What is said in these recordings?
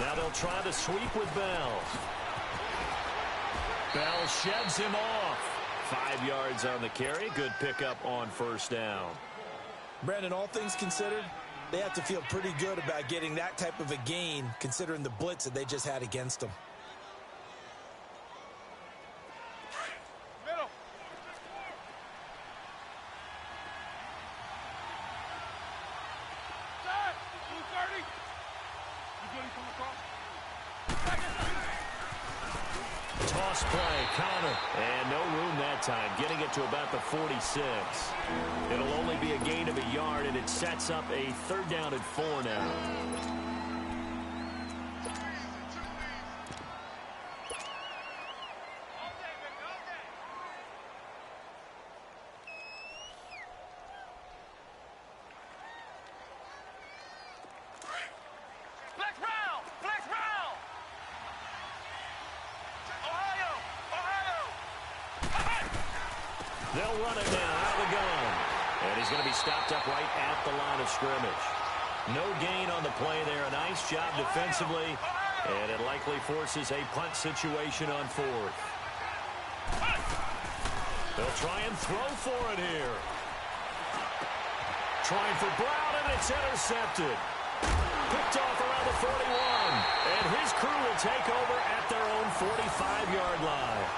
Now they'll try to sweep with Bell. Bell sheds him off. 5 yards on the carry. Good pickup on first down. Brandon, all things considered, they have to feel pretty good about getting that type of a gain considering the blitz that they just had against them. Toss play, counter, and no room that time, getting it to about the 46. It'll only be a gain of a yard, and it sets up a 3rd down and 4 now. They'll run it now out of the gun. And he's going to be stopped up right at the line of scrimmage. No gain on the play there. A nice job defensively. And it likely forces a punt situation on 4th. They'll try and throw for it here. Trying for Brown, and it's intercepted. Picked off around the 41. And his crew will take over at their own 45-yard line.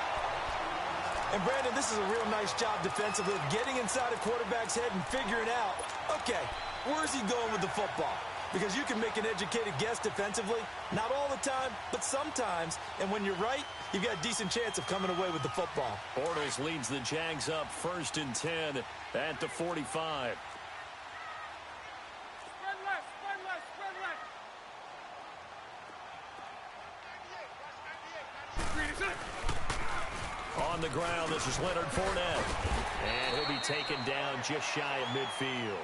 And, Brandon, this is a real nice job defensively of getting inside a quarterback's head and figuring out, okay, where's he going with the football? Because you can make an educated guess defensively, not all the time, but sometimes. And when you're right, you've got a decent chance of coming away with the football. Bortles leads the Jags up 1st and 10 at the 45. On the ground, this is Leonard Fournette. And he'll be taken down just shy of midfield.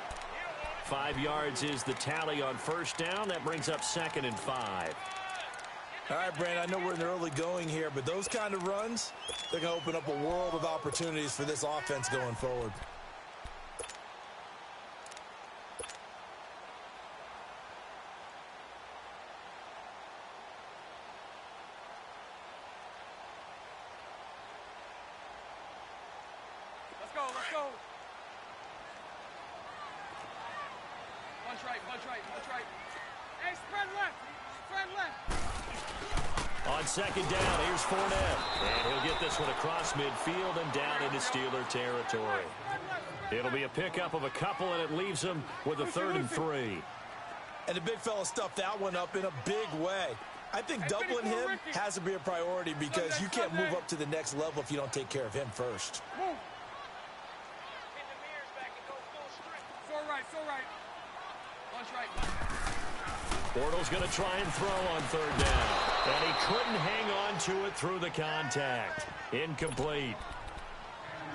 5 yards is the tally on first down. That brings up 2nd and 5. All right, Brandon, I know we're in the early going here, but those kind of runs, they're going to open up a world of opportunities for this offense going forward. Let's go. Bunch right. Hey, spread left. On 2nd down, here's Fournette. And he'll get this one across midfield and down into Steeler territory. It'll be a pickup of a couple, and it leaves them with a 3rd and 3. And the big fella stuffed that one up in a big way. I think doubling him has to be a priority because you can't move up to the next level if you don't take care of him first. So right. Bunch right. Bortles going to try and throw on 3rd down. And he couldn't hang on to it through the contact. Incomplete.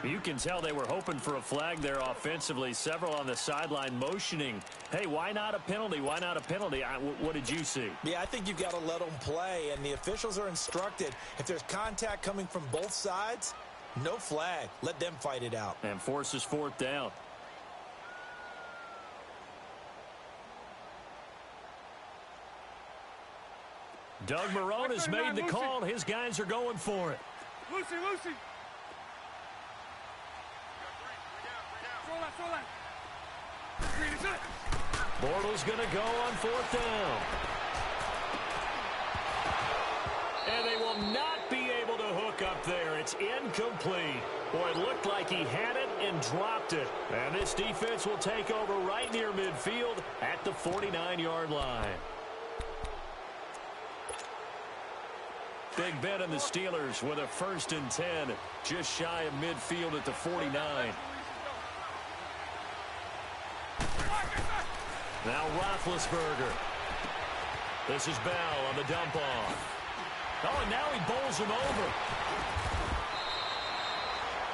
You can tell they were hoping for a flag there offensively. Several on the sideline motioning. Hey, why not a penalty? Why not a penalty? What did you see? Yeah, I think you've got to let them play. And the officials are instructed, if there's contact coming from both sides, no flag. Let them fight it out. And forces 4th down. Doug Marrone has made the call. His guys are going for it. Lucy. Throw that. Bortles going to go on 4th down. And they will not be able to hook up there. It's incomplete. Boy, it looked like he had it and dropped it. And this defense will take over right near midfield at the 49-yard line. Big Ben and the Steelers with a 1st and 10, just shy of midfield at the 49. Now Roethlisberger. This is Bell on the dump off. Oh, and now he bowls him over.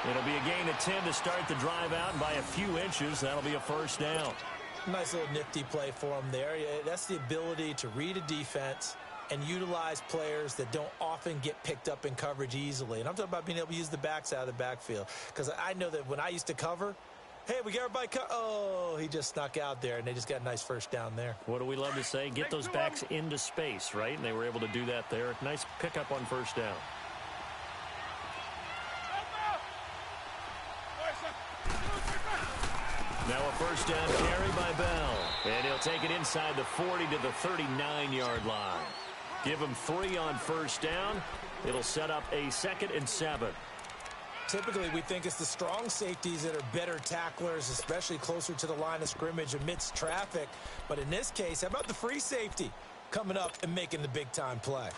It'll be a gain of 10 to start the drive out, and by a few inches, that'll be a 1st down. Nice little nifty play for him there. That's the ability to read a defense and utilize players that don't often get picked up in coverage easily. And I'm talking about being able to use the backside of the backfield. Because I know that when I used to cover, Hey, we got everybody oh, he just snuck out there, and they just got a nice first down there. What do we love to say? Get those backs into space, right? And they were able to do that there. Nice pickup on first down. Now a first down carry by Bell. And he'll take it inside the 40 to the 39-yard line. Give him 3 on first down. It'll set up a 2nd and 7. Typically, we think it's the strong safeties that are better tacklers, especially closer to the line of scrimmage amidst traffic. But in this case, how about the free safety coming up and making the big-time play?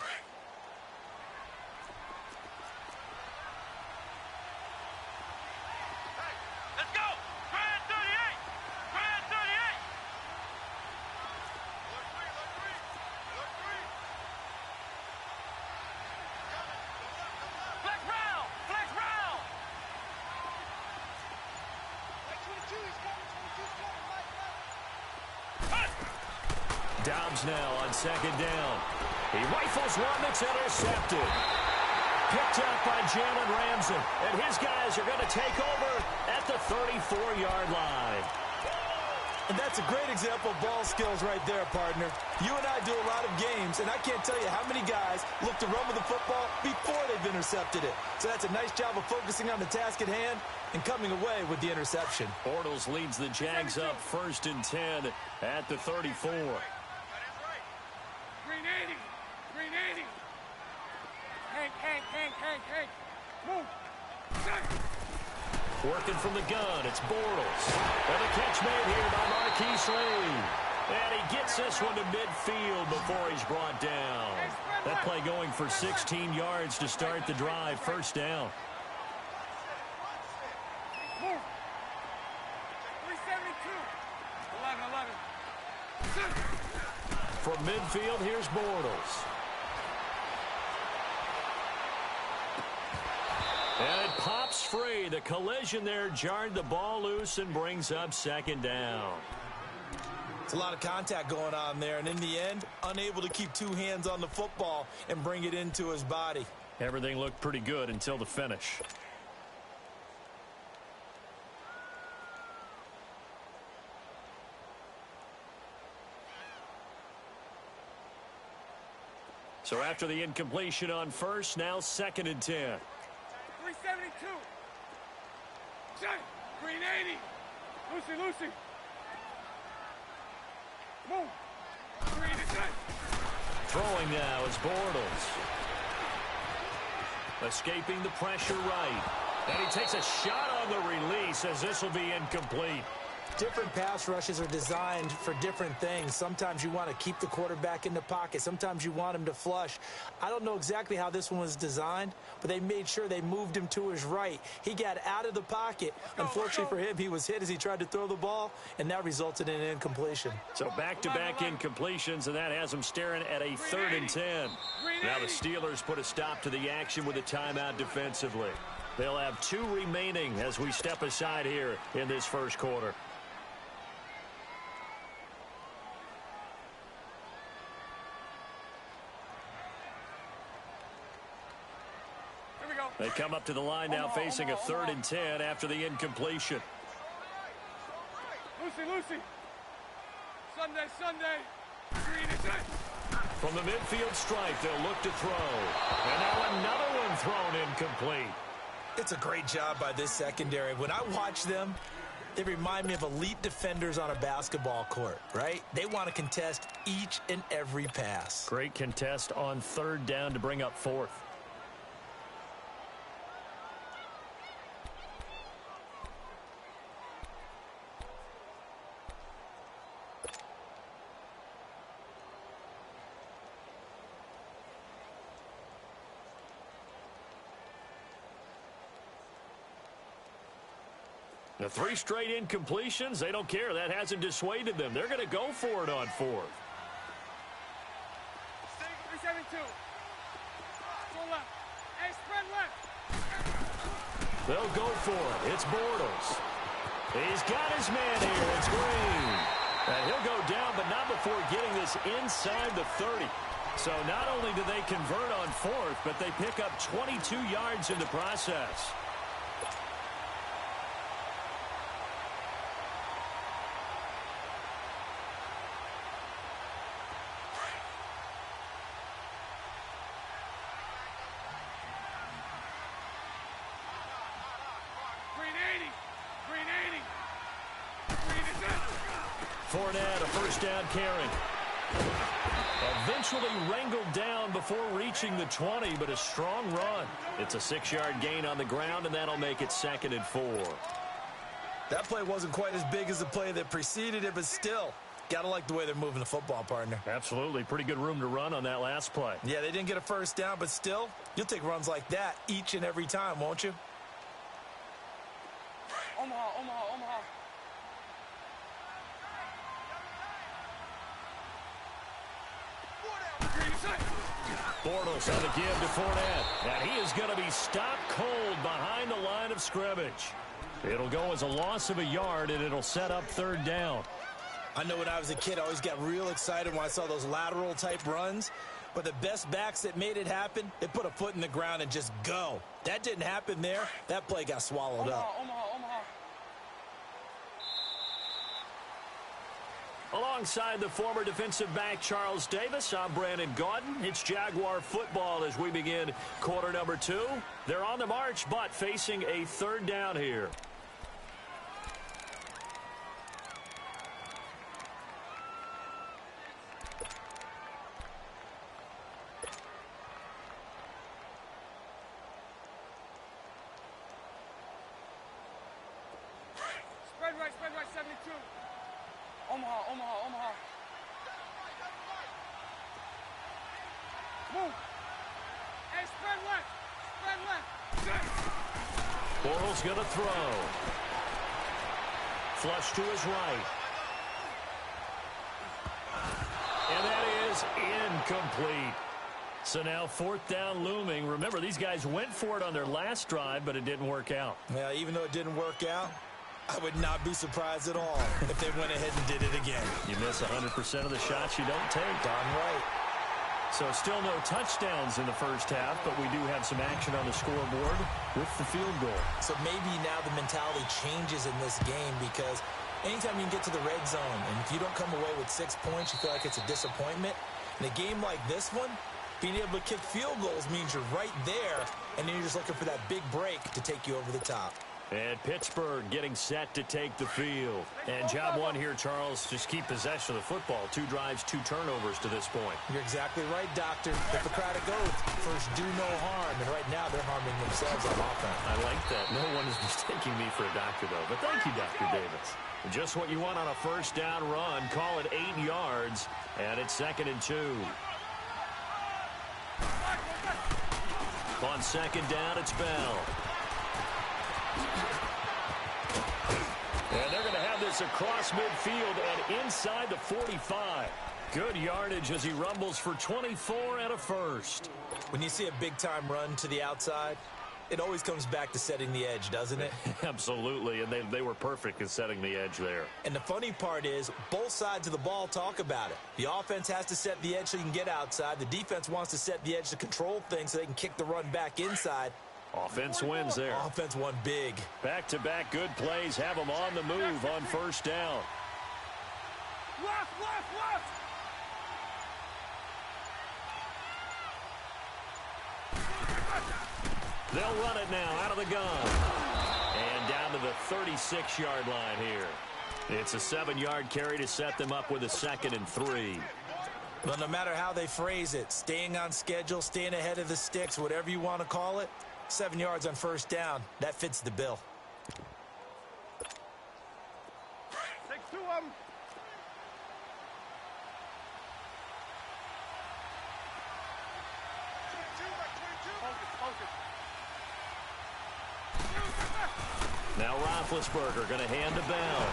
Dobbs now on 2nd down. He rifles one that's intercepted. Picked up by Jalen Ramsey. And his guys are going to take over at the 34-yard line. And that's a great example of ball skills right there, partner. You and I do a lot of games, and I can't tell you how many guys look to run with the football before they've intercepted it. So that's a nice job of focusing on the task at hand and coming away with the interception. Bortles leads the Jags up 1st and 10 at the 34. Green 80. Green 80. Hank. Move. Working from the gun, it's Bortles. And the catch made here by Marquise Lee. And he gets this one to midfield before he's brought down. That play going for 16 yards to start the drive. First down. Move. 372. 11. From midfield, here's Bortles. And it pops free. The collision there jarred the ball loose and brings up 2nd down. It's a lot of contact going on there, and in the end, unable to keep 2 hands on the football and bring it into his body. Everything looked pretty good until the finish. So after the incompletion on first, now 2nd and 10. 372. Green 80. Lucy. Move. Green is good. Throwing now is Bortles. Escaping the pressure right. And he takes a shot on the release as this will be incomplete. Different pass rushes are designed for different things. Sometimes you want to keep the quarterback in the pocket. Sometimes you want him to flush. I don't know exactly how this one was designed, but they made sure they moved him to his right. He got out of the pocket. Unfortunately for him, he was hit as he tried to throw the ball, and that resulted in an incompletion. So back-to-back incompletions, and that has him staring at a 3rd and 10. Now the Steelers put a stop to the action with a timeout defensively. They'll have 2 remaining as we step aside here in this first quarter. They come up to the line now facing a 3rd and 10 after the incompletion. Lucy. Sunday. Green is it. From the midfield stripe, they'll look to throw. And now another one thrown incomplete. It's a great job by this secondary. When I watch them, they remind me of elite defenders on a basketball court, right? They want to contest each and every pass. Great contest on 3rd down to bring up 4th. The 3 straight incompletions, they don't care. That hasn't dissuaded them. They're going to go for it on 4th. 372. Go left. Hey, spread left. They'll go for it. It's Bortles. He's got his man here. It's Green. And he'll go down, but not before getting this inside the 30. So not only do they convert on 4th, but they pick up 22 yards in the process. Fournette, a first down carry. Eventually wrangled down before reaching the 20, but a strong run. It's a 6-yard gain on the ground, and that'll make it 2nd and 4. That play wasn't quite as big as the play that preceded it, but still, got to like the way they're moving the football, partner. Absolutely. Pretty good room to run on that last play. Yeah, they didn't get a first down, but still, you'll take runs like that each and every time, won't you? Omaha, Omaha, Omaha. Bortles on the give to Fournette. And he is going to be stopped cold behind the line of scrimmage. It'll go as a loss of a yard, and it'll set up 3rd down. I know when I was a kid, I always got real excited when I saw those lateral-type runs. But the best backs that made it happen, they put a foot in the ground and just go. That didn't happen there. That play got swallowed up. Omaha, Omaha. Alongside the former defensive back Charles Davis, I'm Brandon Gaudin. It's Jaguar football as we begin quarter number 2. They're on the march, but facing a 3rd down here. Spread right, 72. Omaha, Omaha, Omaha. Move. Hey, spread left. Spread left. Bortles going to throw. Flush to his right. And that is incomplete. So now 4th down looming. Remember, these guys went for it on their last drive, but it didn't work out. Yeah, even though it didn't work out, I would not be surprised at all if they went ahead and did it again. You miss 100% of the shots you don't take. Darn right. So still no touchdowns in the first half, but we do have some action on the scoreboard with the field goal. So maybe now the mentality changes in this game because anytime you can get to the red zone, and if you don't come away with 6 points, you feel like it's a disappointment. In a game like this one, being able to kick field goals means you're right there, and then you're just looking for that big break to take you over the top. And Pittsburgh getting set to take the field. And job one here, Charles, just keep possession of the football. 2 drives, 2 turnovers to this point. You're exactly right, Doctor. Hippocratic oath, first do no harm. And right now they're harming themselves on offense. I like that. No one is mistaking me for a doctor, though. But thank you, Dr. Davis. Just what you want on a first down run. Call it 8 yards. And it's 2nd and 2. On 2nd down, it's Bell. And they're going to have this across midfield and inside the 45. Good yardage as he rumbles for 24 and a first. When you see a big-time run to the outside, it always comes back to setting the edge, doesn't it? Absolutely, and they were perfect in setting the edge there. And the funny part is, both sides of the ball talk about it. The offense has to set the edge so you can get outside. The defense wants to set the edge to control things so they can kick the run back inside. Offense wins there. Offense won big. Back-to-back good plays have them on the move on first down. Left, left, left. They'll run it now out of the gun. And down to the 36-yard line here. It's a 7-yard carry to set them up with a 2nd and 3. Well, no matter how they phrase it, staying on schedule, staying ahead of the sticks, whatever you want to call it, 7 yards on first down, that fits the bill. Take 2 of them. Now Roethlisberger going to hand to Bell.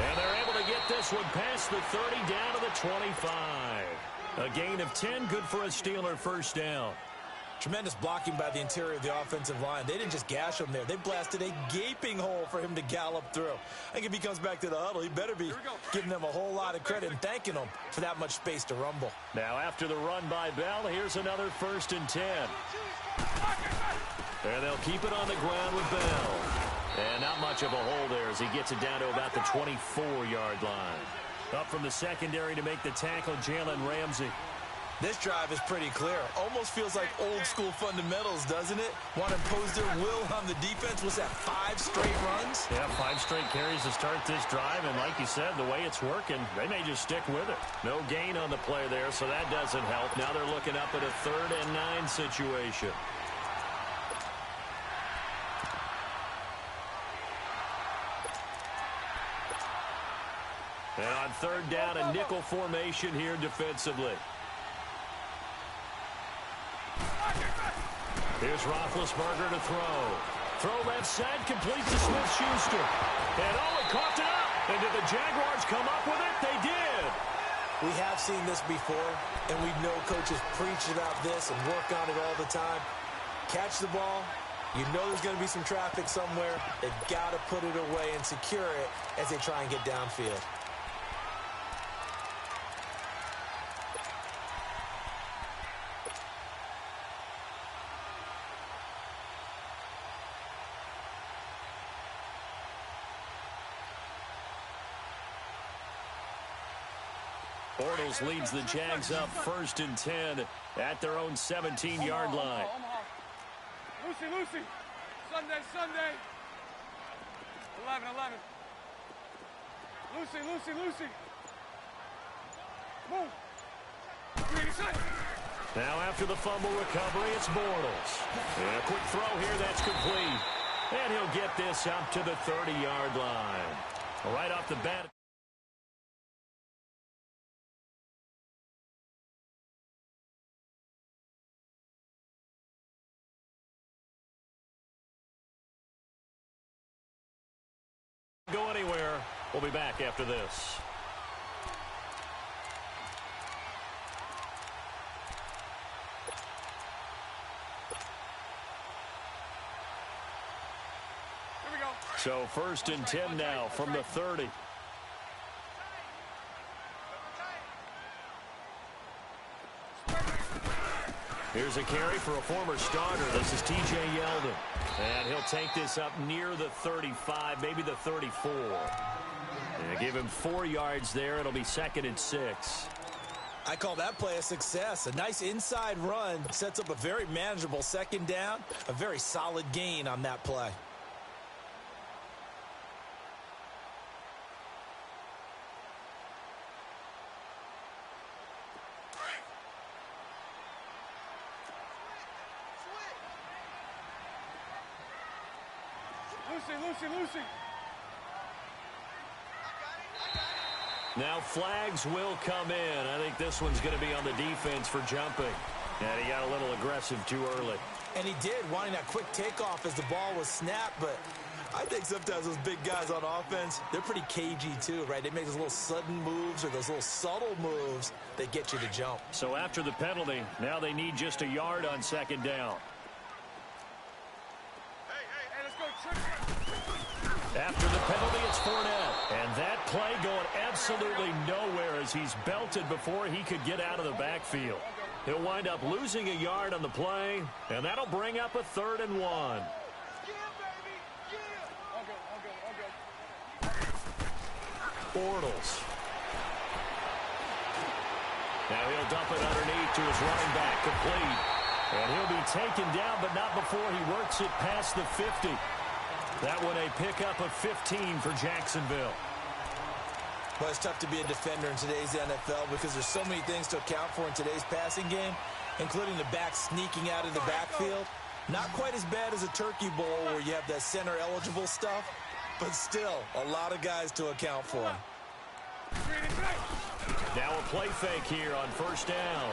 And they're able to get this one past the 30 down to the 25. A gain of 10, good for a Steeler first down. Tremendous blocking by the interior of the offensive line. They didn't just gash him there. They blasted a gaping hole for him to gallop through. I think if he comes back to the huddle, he better be giving them a whole lot of credit and thanking them for that much space to rumble. Now after the run by Bell, here's another 1st and 10. And they'll keep it on the ground with Bell. And not much of a hole there as he gets it down to about the 24-yard line. Up from the secondary to make the tackle, Jalen Ramsey. This drive is pretty clear. Almost feels like old-school fundamentals, doesn't it? Want to impose their will on the defense. Was that 5 straight runs? Yeah, 5 straight carries to start this drive, and like you said, the way it's working, they may just stick with it. No gain on the play there, so that doesn't help. Now they're looking up at a 3rd and 9 situation. And on 3rd down, a nickel formation here defensively. Here's Roethlisberger to throw. Throw left side, complete to Smith-Schuster. And he coughed it up. And did the Jaguars come up with it? They did. We have seen this before, and we know coaches preach about this and work on it all the time. Catch the ball. You know there's going to be some traffic somewhere. They've got to put it away and secure it as they try and get downfield. Bortles leads the Jags up 1st and 10 at their own 17-yard line. Lucy. Sunday. 11. Lucy. Move. Now after the fumble recovery, it's Bortles. And a quick throw here that's complete. And he'll get this up to the 30-yard line. Right off the bat. Go anywhere. We'll be back after this. Here we go. So 1st and 10 now from the 30. Here's a carry for a former starter. This is T.J. Yeldon. And he'll take this up near the 35, maybe the 34. And give him 4 yards there. It'll be 2nd and 6. I call that play a success. A nice inside run sets up a very manageable 2nd down. A very solid gain on that play. Lucy. Now flags will come in. I think this one's going to be on the defense for jumping. And he got a little aggressive too early. And he did, wanting that quick takeoff as the ball was snapped. But I think sometimes those big guys on offense, they're pretty cagey too, right? They make those little sudden moves or those little subtle moves that get you to jump. So after the penalty, now they need just a yard on 2nd down. Hey, let's go, Trick. After the penalty, it's Fournette. And that play going absolutely nowhere as he's belted before he could get out of the backfield. He'll wind up losing a yard on the play, and that'll bring up a 3rd and 1. All good. Bortles. Now he'll dump it underneath to his running back, complete. And he'll be taken down, but not before he works it past the 50. That one a pickup of 15 for Jacksonville. Well, it's tough to be a defender in today's NFL because there's so many things to account for in today's passing game, including the back sneaking out of the backfield. Not quite as bad as a turkey bowl where you have that center-eligible stuff, but still a lot of guys to account for. Now a play fake here on 1st down.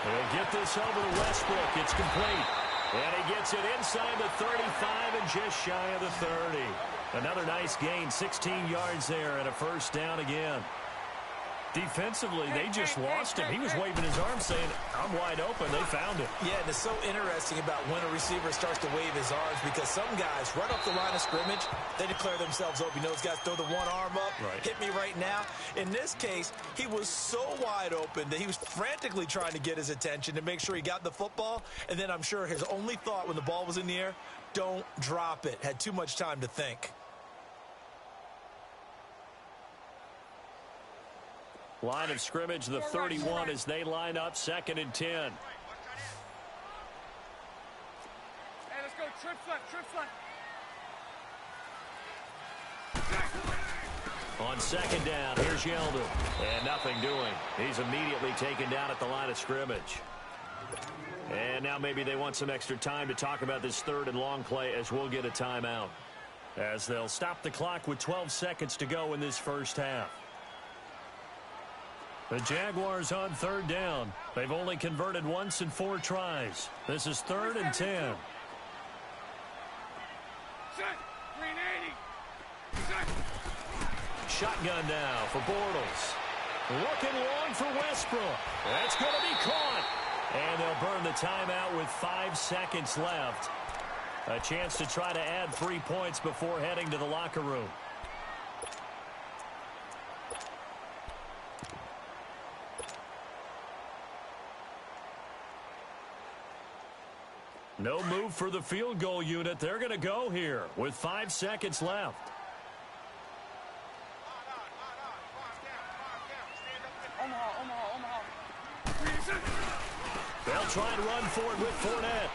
He'll get this over to Westbrook. It's complete. And he gets it inside the 35 and just shy of the 30. Another nice gain, 16 yards there and a 1st down again. Defensively, they just lost him. He was waving his arms saying, I'm wide open. They found him. Yeah, and it's so interesting about when a receiver starts to wave his arms because some guys, right off the line of scrimmage, they declare themselves open. You know, those guys throw the one arm up, hit me right now. In this case, he was so wide open that he was frantically trying to get his attention to make sure he got the football. And then I'm sure his only thought when the ball was in the air, don't drop it. Had too much time to think. Line of scrimmage, the 31 as they line up 2nd and 10. Hey, let's go. Trips left, trips left. On 2nd down, here's Yeldon. And nothing doing. He's immediately taken down at the line of scrimmage. And now maybe they want some extra time to talk about this 3rd and long play as we'll get a timeout. As they'll stop the clock with 12 seconds to go in this first half. The Jaguars on 3rd down. They've only converted once in 4 tries. This is 3rd and 10. Set. Green 80. Set. Shotgun now for Bortles. Looking long for Westbrook. That's going to be caught. And they'll burn the timeout with 5 seconds left. A chance to try to add 3 points before heading to the locker room. No move for the field goal unit. They're going to go here with 5 seconds left. Omaha. They'll try and run for it with Fournette.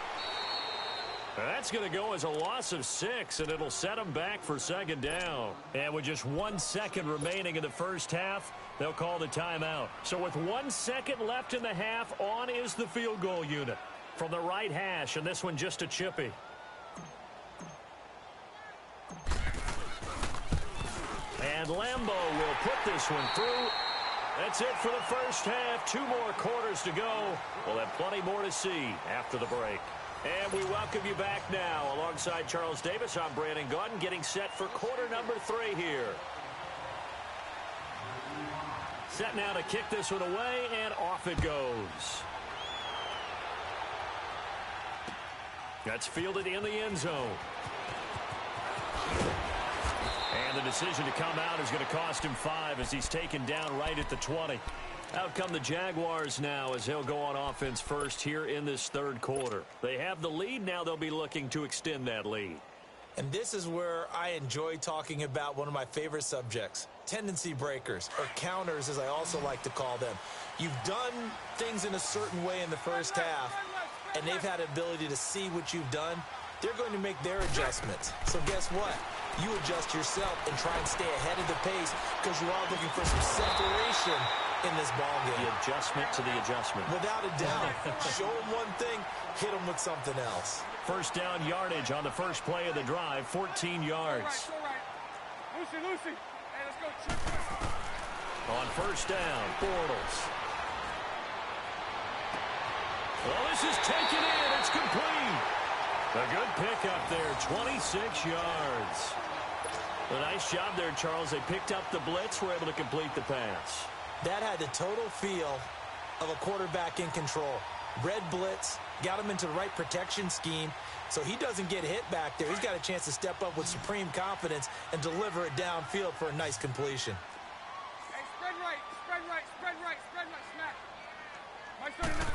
That's going to go as a loss of 6, and it'll set them back for 2nd down. And with just 1 second remaining in the first half, they'll call the timeout. So with 1 second left in the half, on is the field goal unit. From the right hash, and this one just a chippy. And Lambeau will put this one through. That's it for the first half. 2 more quarters to go. We'll have plenty more to see after the break. And we welcome you back now. Alongside Charles Davis, I'm Brandon Gaudin, getting set for quarter number 3 here. Set now to kick this one away, and off it goes. That's fielded in the end zone. And the decision to come out is going to cost him 5 as he's taken down right at the 20. Out come the Jaguars now as they'll go on offense first here in this 3rd quarter. They have the lead. Now they'll be looking to extend that lead. And this is where I enjoy talking about one of my favorite subjects, tendency breakers, or counters as I also like to call them. You've done things in a certain way in the first half, and they've had the ability to see what you've done. They're going to make their adjustments. So guess what? You adjust yourself and try and stay ahead of the pace because you are looking for some separation in this ball game. The adjustment to the adjustment. Without a doubt. Show them one thing, hit them with something else. First down yardage on the first play of the drive, 14 yards. All right. Lucy. Hey, let's go. Trip. On first down, Bortles. Well, this is taken in. It's complete. A good pickup there, 26 yards. A nice job there, Charles. They picked up the blitz, were able to complete the pass. That had the total feel of a quarterback in control. Red blitz, got him into the right protection scheme, so he doesn't get hit back there. He's got a chance to step up with supreme confidence and deliver it downfield for a nice completion. Hey, spread right, smack. My 39.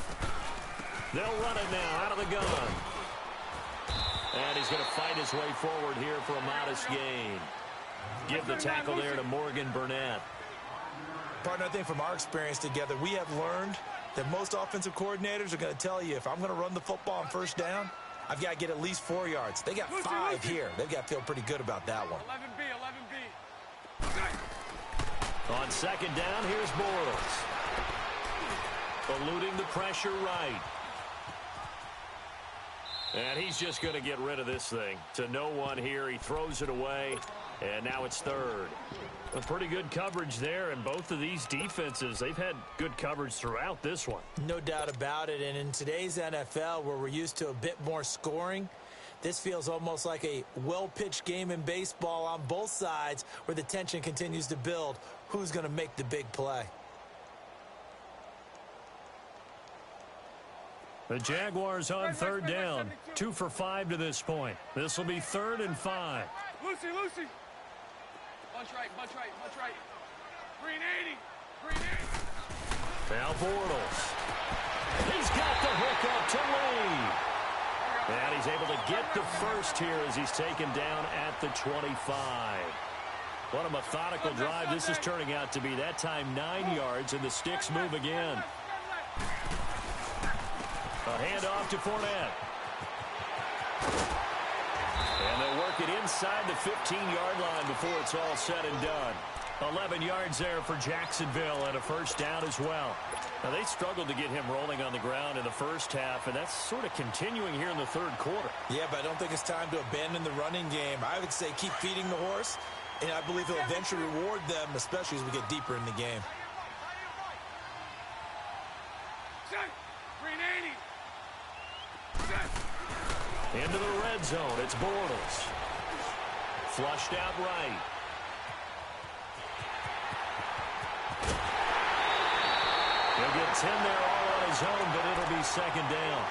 They'll run it now out of the gun. And he's going to fight his way forward here for a modest gain. Give the tackle there to Morgan Burnett. Partner, I think from our experience together, we have learned that most offensive coordinators are going to tell you, if I'm going to run the football on first down, I've got to get at least 4 yards. They got 5 here. They've got to feel pretty good about that one. 11B. On second down, here's Bortles. Eluding the pressure right. And he's just going to get rid of this thing. To no one here. He throws it away. And now it's 3rd. A pretty good coverage there. And both of these defenses, they've had good coverage throughout this one. No doubt about it. And in today's NFL, where we're used to a bit more scoring, this feels almost like a well-pitched game in baseball on both sides where the tension continues to build. Who's going to make the big play? The Jaguars on third down. 2 for 5 to this point. This will be 3rd and 5. Lucy. Bunch right. Green 80. Now Bortles. He's got the hook up to Lee. And he's able to get the first here as he's taken down at the 25. What a methodical drive this is turning out to be. That time 9 yards, and the sticks move again. A handoff to Fournette. And they'll work it inside the 15-yard line before it's all said and done. 11 yards there for Jacksonville and a first down as well. Now, they struggled to get him rolling on the ground in the first half, and that's sort of continuing here in the third quarter. Yeah, but I don't think it's time to abandon the running game. I would say keep feeding the horse, and I believe he'll eventually reward them, especially as we get deeper in the game. Into the red zone, it's Bortles. Flushed out right. He'll get 10 there all on his own, but it'll be second down.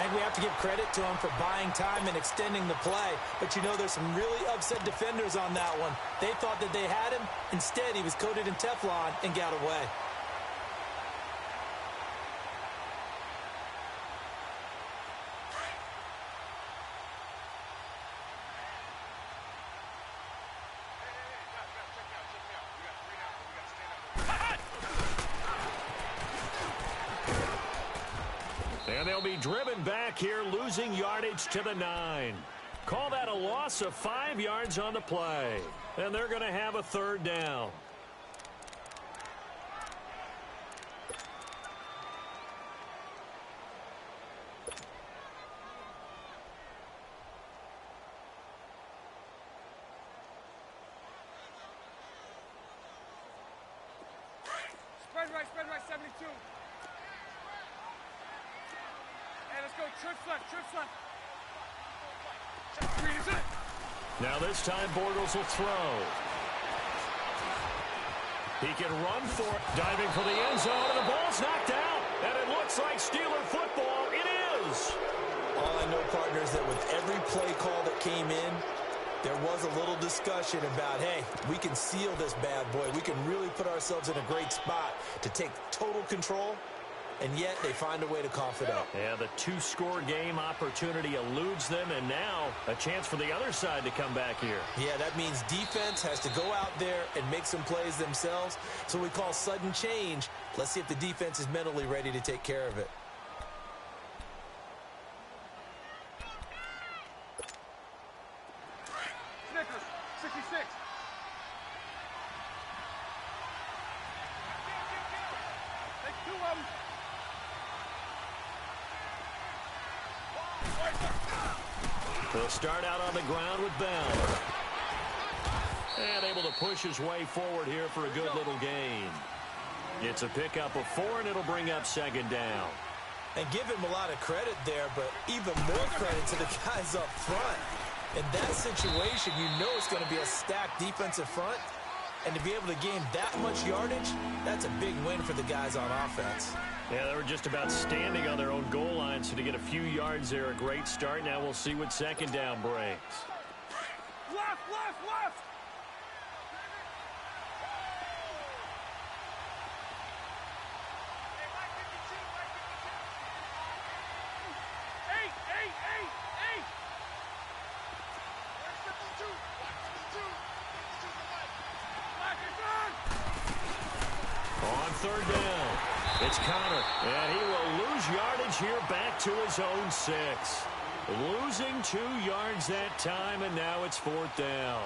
And we have to give credit to him for buying time and extending the play. But you know, there's some really upset defenders on that one. They thought that they had him. Instead, he was coated in Teflon and got away. And they'll be driven back here, losing yardage to the 9. Call that a loss of 5 yards on the play. And they're going to have a third down. Spread right, 72. Hey, let's go, trips left. Green is it. Now this time Bortles will throw. He can run for it, diving for the end zone, and the ball's knocked out. And it looks like Steeler football. It is. All I know, partner, is that with every play call that came in, there was a little discussion about, hey, we can seal this bad boy. We can really put ourselves in a great spot to take total control, and yet they find a way to cough it up. Yeah, the 2-score game opportunity eludes them, and now a chance for the other side to come back here. Yeah, that means defense has to go out there and make some plays themselves. So we call sudden change. Let's see if the defense is mentally ready to take care of it. Snickers, 66. Take 2 of them. He'll start out on the ground with Bell. And able to push his way forward here for a good little gain. It's a pickup of 4, and it'll bring up second down. And give him a lot of credit there, but even more credit to the guys up front. In that situation, you know it's going to be a stacked defensive front. And to be able to gain that much yardage, that's a big win for the guys on offense. Yeah, they were just about standing on their own goal line, so to get a few yards there, a great start. Now we'll see what second down brings. Left. On third down, it's Connor, and he will lose yardage here back to his own 6. Losing 2 yards that time, and now it's 4th down.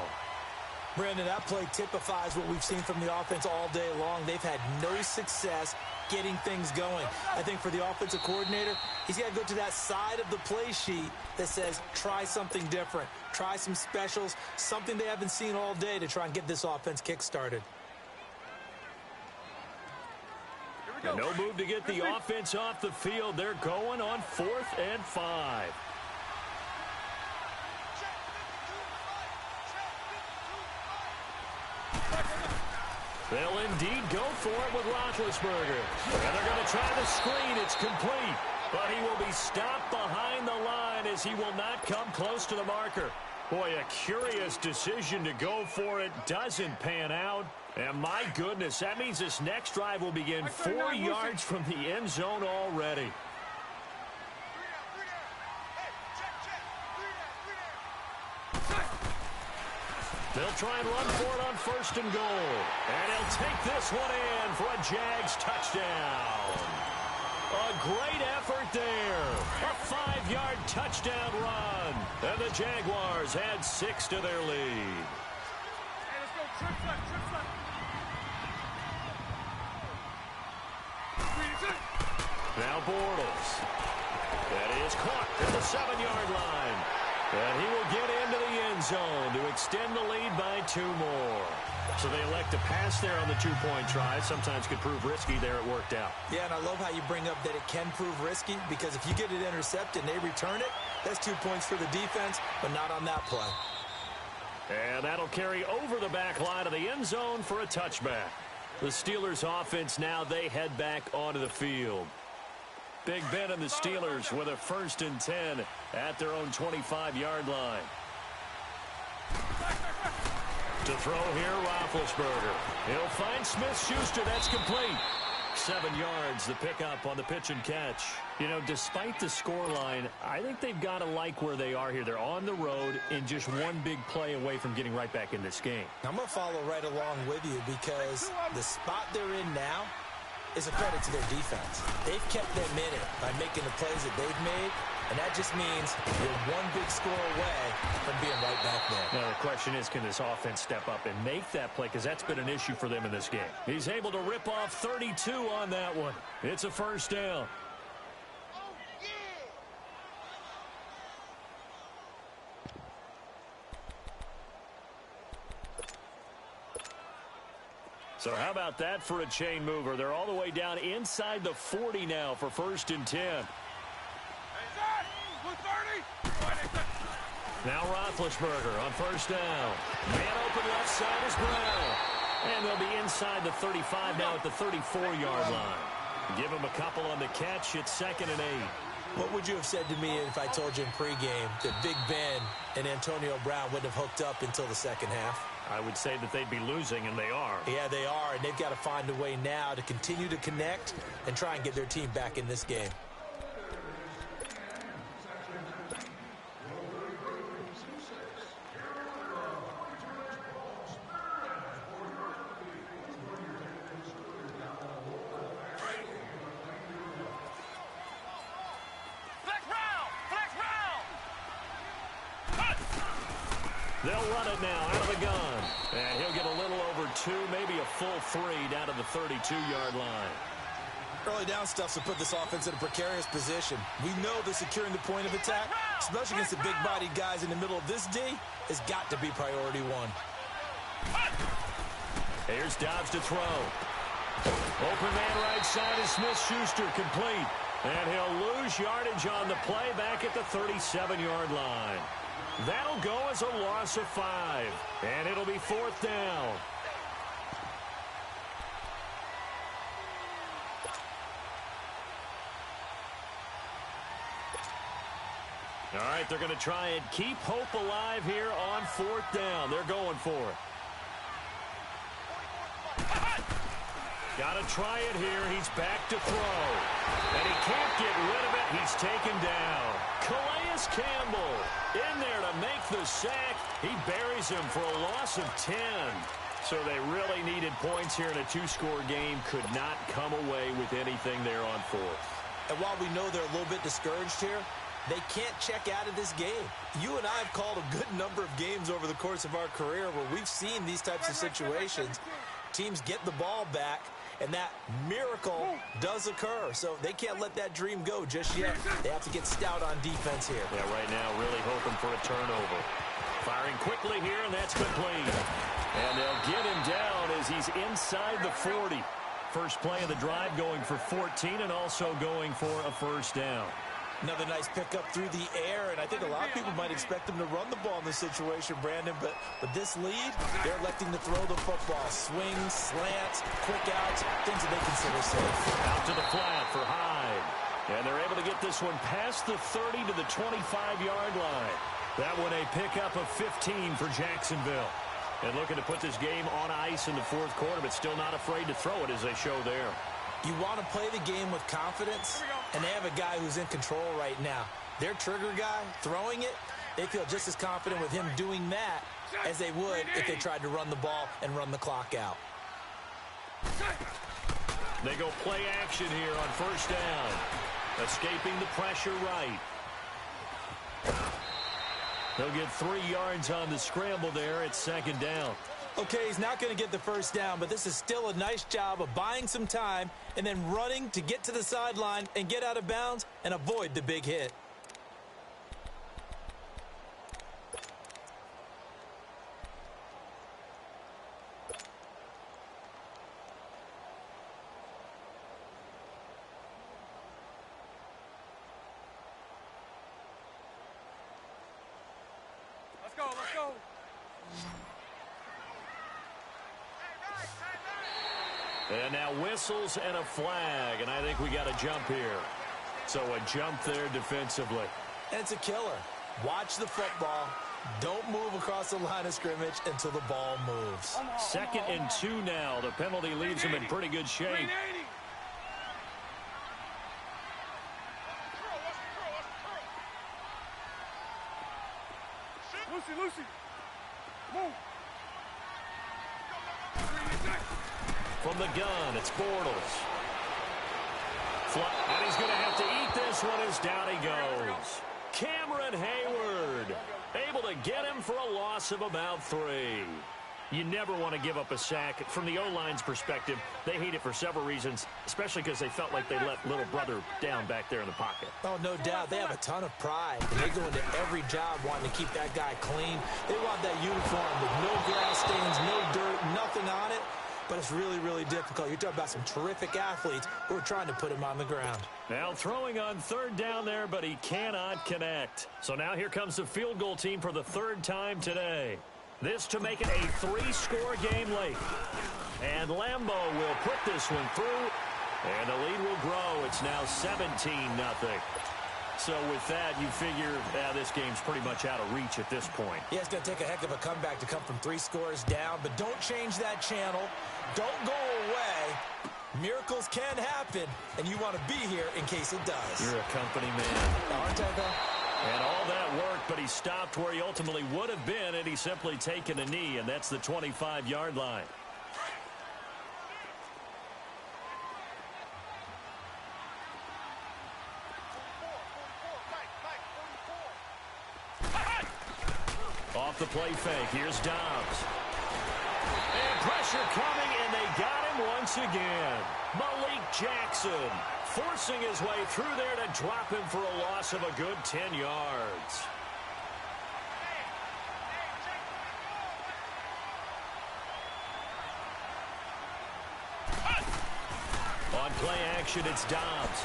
Brandon, that play typifies what we've seen from the offense all day long. They've had no success getting things going. I think for the offensive coordinator, he's got to go to that side of the play sheet that says, try something different. Try some specials, something they haven't seen all day to try and get this offense kick-started. And no move to get the offense off the field. They're going on 4th and 5. They'll indeed go for it with Roethlisberger. And they're going to try the screen. It's complete. But he will be stopped behind the line as he will not come close to the marker. Boy, a curious decision to go for it. Doesn't pan out. And my goodness, that means this next drive will begin 4 yards from the end zone already. They'll try and run for it on 1st and goal. And he'll take this one in for a Jags touchdown. A great effort there. A 5-yard touchdown run. And the Jaguars add 6 to their lead. Hey, let's go. Trips left, trips left. Now Bortles. That is caught at the 7-yard line. And he will get into the end zone to extend the lead by 2 more. So they elect to pass there on the 2-point try. Sometimes could prove risky. There it worked out. Yeah, and I love how you bring up that it can prove risky, because if you get it intercepted and they return it, that's 2 points for the defense, but not on that play. And that'll carry over the back line of the end zone for a touchback. The Steelers offense now, they head back onto the field. Big Ben and the Steelers with a 1st and 10 at their own 25-yard line. To throw here, Roethlisberger. He'll find Smith-Schuster. That's complete. 7 yards, the pickup on the pitch and catch. You know, despite the scoreline, I think they've got to like where they are here. They're on the road and just one big play away from getting right back in this game. I'm going to follow right along with you, because the spot they're in now is a credit to their defense. They've kept them in it by making the plays that they've made, and that just means you're one big score away from being right back there. Now, the question is, can this offense step up and make that play? Because that's been an issue for them in this game. He's able to rip off 32 on that one. It's a 1st down. So how about that for a chain mover? They're all the way down inside the 40 now for 1st and 10. Hey, Zach! Blue 30! Now Roethlisberger on 1st down. Man open left side is Brown. And they'll be inside the 35 now at the 34-yard line. Give him a couple on the catch. It's 2nd and 8. What would you have said to me if I told you in pregame that Big Ben and Antonio Brown wouldn't have hooked up until the second half? I would say that they'd be losing, and they are. Yeah, they are, and they've got to find a way now to continue to connect and try and get their team back in this game. They'll run it now out of the gun. And he'll get a little over 2, maybe a full 3 down to the 32-yard line. Early down stuff to put this offense in a precarious position. We know that securing the point of attack, especially against the big-bodied guys in the middle of this D, has got to be priority 1. Here's Dobbs to throw. Open man right side is Smith-Schuster, complete. And he'll lose yardage on the play back at the 37-yard line. That'll go as a loss of 5. And it'll be 4th down. All right, they're going to try and keep hope alive here on 4th down. They're going for it. Got to try it here. He's back to throw. And he can't get rid of it. He's taken down. Calais Campbell in there to make the sack. He buries him for a loss of 10. So they really needed points here in a 2-score game. Could not come away with anything there on 4th. And while we know they're a little bit discouraged here, they can't check out of this game. You and I have called a good number of games over the course of our career where we've seen these types of situations. Teams get the ball back, and that miracle does occur. So they can't let that dream go just yet. They have to get stout on defense here. Yeah, right now really hoping for a turnover. Firing quickly here, and that's complete. And they'll get him down as he's inside the 40. First play of the drive going for 14 and also going for a 1st down. Another nice pickup through the air, and I think a lot of people might expect them to run the ball in this situation, Brandon, but with this lead, they're electing to throw the football. Swings, slants, quick outs, things that they consider safe. Out to the flat for Hyde. And they're able to get this one past the 30 to the 25-yard line. That one a pickup of 15 for Jacksonville. And looking to put this game on ice in the 4th quarter, but still not afraid to throw it as they show there. You want to play the game with confidence, and they have a guy who's in control right now. Their trigger guy throwing it They feel just as confident with him doing that as they would if they tried to run the ball and run the clock out. They go play action here on first down. Escaping the pressure right. They'll get 3 yards on the scramble there. It's second down. Okay, he's not going to get the first down, but this is still a nice job of buying some time and then running to get to the sideline and get out of bounds and avoid the big hit. Let's go, let's go. And now whistles and a flag, and I think we got a jump here. So a jump there defensively. And it's a killer. Watch the football. Don't move across the line of scrimmage until the ball moves. 2nd and 2 now. The penalty leaves them in pretty good shape. Lucy. Move. From the gun, it's Bortles. And he's going to have to eat this one as down he goes. Cameron Hayward able to get him for a loss of about 3. You never want to give up a sack. From the O-line's perspective, they hate it for several reasons, especially because they felt like they let little brother down back there in the pocket. Oh, no doubt. They have a ton of pride. And they go into every job wanting to keep that guy clean. They want that uniform with no grass stains, no dirt, nothing on it. But it's really, really difficult. You're talking about some terrific athletes who are trying to put him on the ground. Now throwing on 3rd down there, but he cannot connect. So now here comes the field goal team for the 3rd time today. This to make it a 3-score game late. And Lambeau will put this one through, and the lead will grow. It's now 17-0. So with that, you figure this game's pretty much out of reach at this point. Yeah, it's going to take a heck of a comeback to come from 3 scores down, but don't change that channel. Don't go away. Miracles can happen, and you want to be here in case it does. You're a company man. Aren't I, though? And all that worked, but he stopped where he ultimately would have been, and he's simply taken a knee, and that's the 25-yard line. Off the play fake, here's Dobbs. And pressure coming, and they got him once again. Malik Jackson forcing his way through there to drop him for a loss of a good 10 yards. On play action, it's Dobbs.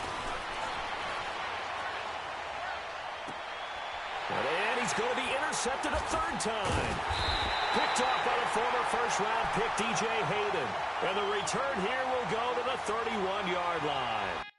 And he's going to be intercepted a 3rd time. Picked off by the former first-round pick, DJ Hayden. And the return here will go to the 31-yard line.